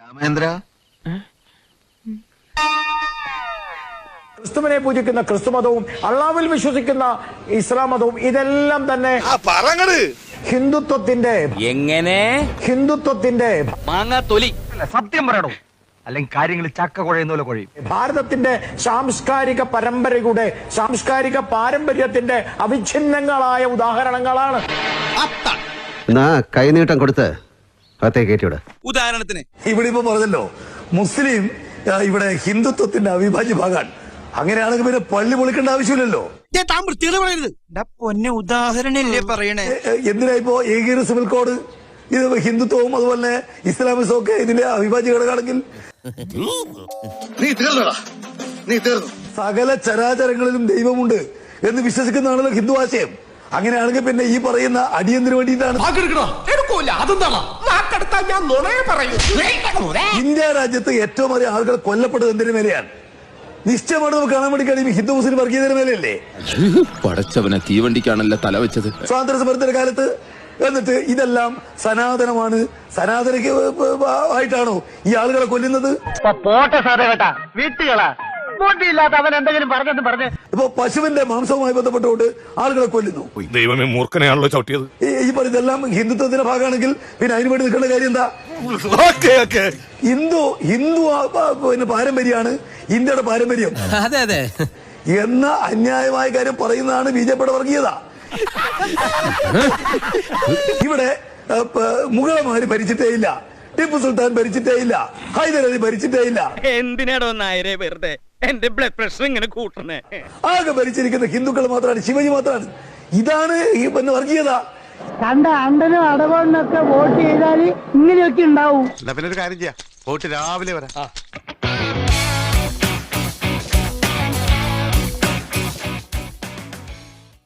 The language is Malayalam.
രാമേന്ദ്ര ക്രിസ്തുവിനെ പൂജിക്കുന്ന ക്രിസ്തുമതവും അള്ളാഹുവിൽ വിശ്വസിക്കുന്ന ഇസ്ലാം മതവും ഇതെല്ലാം തന്നെ ഹിന്ദുത്വത്തിന്റെ മാങ്ങാ തൊലി സത്യം പറയണോ അല്ലെങ്കിൽ കാര്യങ്ങൾ ചക്ക കുഴയുന്ന പോലെ കുഴയും. ഭാരതത്തിന്റെ സാംസ്കാരിക പരമ്പരയുടെ സാംസ്കാരിക പാരമ്പര്യത്തിന്റെ അവിഛിന്നങ്ങളായ ഉദാഹരണങ്ങളാണ്. കൈനീട്ടം കൊടുത്ത് അകത്തേക്ക് കയറ്റിവിടെ. ഉദാഹരണത്തിന് ഇവിടെ ഇപ്പൊ പറഞ്ഞല്ലോ മുസ്ലിം ഇവിടെ ഹിന്ദുത്വത്തിന്റെ അവിഭാജ്യ ഭാഗമാണ്. അങ്ങനെയാണെങ്കിൽ പിന്നെ പള്ളി പൊളിക്കേണ്ട ആവശ്യമില്ലല്ലോ. പൊന്നെ ഉദാഹരണല്ലേ പറയണേ. എന്തിനാ ഇപ്പോ ഏകീകൃത സിവിൽ കോഡ്? ഇത് ഹിന്ദുത്വവും അതുപോലെ ഇസ്ലാമിസവും ഒക്കെ ഇതിന്റെ അവിഭാജ്യ ഘടകമാണെങ്കിൽ നീ തീർന്നു. സകല ചരാചരങ്ങളിലും ദൈവമുണ്ട് എന്ന് വിശ്വസിക്കുന്നതാണല്ലോ ഹിന്ദു ആശയം. അങ്ങനെയാണെങ്കിൽ പിന്നെ ഈ പറയുന്ന അടിയന്തിന് വേണ്ടിയിട്ടാണ് ഇന്ത്യ രാജ്യത്ത് ഏറ്റവും അധികം ആളുകൾ കൊല്ലപ്പെട്ടത് എന്തിനു മേലെയാണ്? നിശ്ചയമായിട്ട് നമുക്ക് കാണാൻ വേണ്ടി കഴിയും ഹിന്ദു മുസ്ലിം വർഗീയതയുടെ മേലെയല്ലേ? പടച്ചവനെ തീവണ്ടിക്കാണല്ലോ തല വെച്ചത് സ്വാതന്ത്ര്യ സമരത്തിന്റെ കാലത്ത്. എന്നിട്ട് ഇതെല്ലാം സനാതനമാണ്, സനാതന ആയിട്ടാണോ ഈ ആളുകളെ കൊല്ലുന്നത്? ഇപ്പൊ പശുവിന്റെ മാംസവുമായി ബന്ധപ്പെട്ടുകൊണ്ട് ആളുകളെ കൊല്ലുന്നു. ദൈവമേ മൂർഖനെയാണല്ലോ ചവിട്ടിയത്. ഈ പറയുന്നതെല്ലാം ഹിന്ദുത്വത്തിന്റെ ഭാഗമാണെങ്കിൽ പിന്നെ അതിനു വേണ്ടി നിൽക്കേണ്ട കാര്യം എന്താ? ഹിന്ദു പിന്നെ പാരമ്പര്യമാണ് ഇന്ത്യയുടെ പാരമ്പര്യം. അതെ അതെ എന്ന അന്യായമായ കാര്യം പറയുന്നതാണ് ബി ജെ പിയുടെ വർഗീയത. ഇവിടെ മുഗളന്മാര് ഭരിച്ചിട്ടേ ഇല്ല, ടിപ്പു സുൽത്താൻ ഭരിച്ചിട്ടേ ഇല്ല, ഹൈദരലി ഭരിച്ചിട്ടേ ഇല്ല. എന്തിനാടോ നായരെ വെറുതെ എന്റെ ബ്ലഡ് പ്രഷർ ഇങ്ങനെ കൂട്ടണേ? ആകെ ഭരിച്ചിരിക്കുന്ന ഹിന്ദുക്കൾ മാത്രമാണ്, ശിവജി മാത്രമാണ്. ഇതാണ് ഈ വർഗീയത. കണ്ട അണ്ടനും അടവണ്ണൊക്കെ വോട്ട് ചെയ്താല് ഇങ്ങനെയൊക്കെ ഉണ്ടാവും. പിന്നെ ഒരു കാര്യം ചെയ്യാം, വോട്ട് രാവിലെ വരാം.